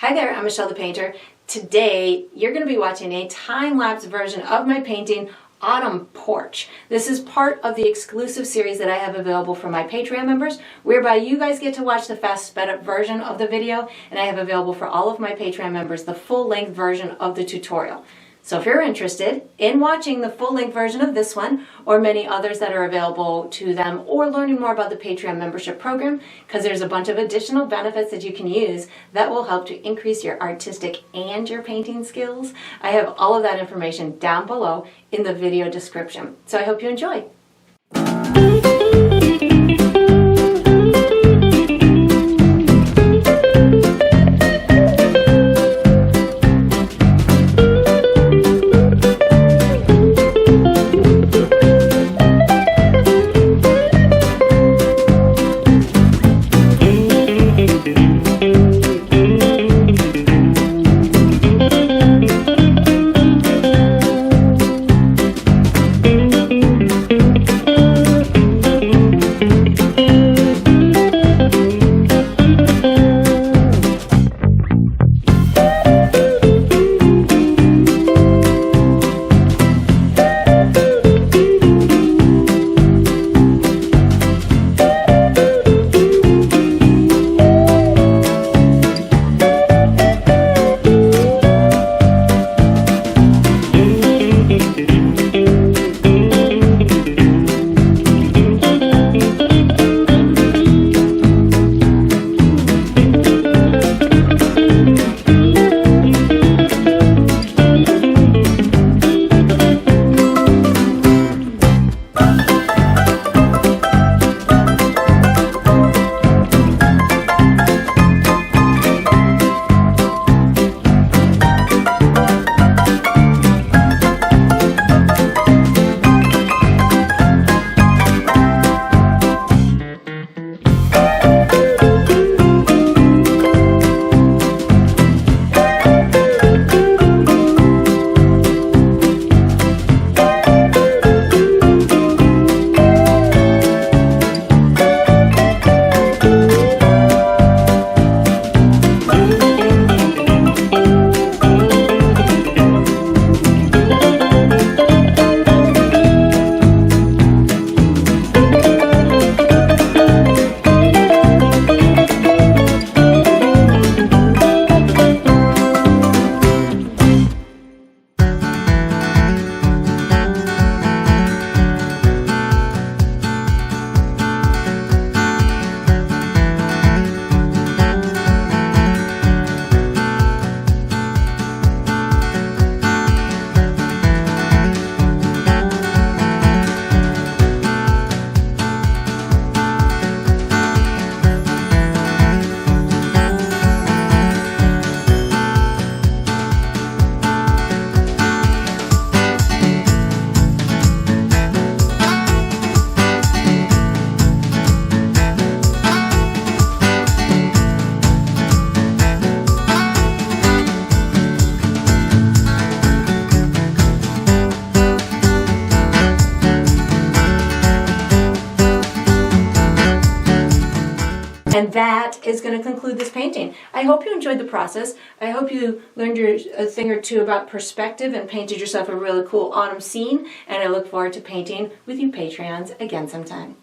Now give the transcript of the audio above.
Hi there, I'm Michelle the Painter. Today you're going to be watching a time-lapse version of my painting Autumn Porch. This is part of the exclusive series that I have available for my Patreon members, whereby you guys get to watch the fast sped-up version of the video, and I have available for all of my Patreon members the full-length version of the tutorial. So if you're interested in watching the full-length version of this one, or many others that are available to them, or learning more about the Patreon membership program, because there's a bunch of additional benefits that you can use that will help to increase your artistic and your painting skills, I have all of that information down below in the video description. So I hope you enjoy. And that is going to conclude this painting. I hope you enjoyed the process. I hope you learned a thing or two about perspective and painted yourself a really cool autumn scene. And I look forward to painting with you Patreons again sometime.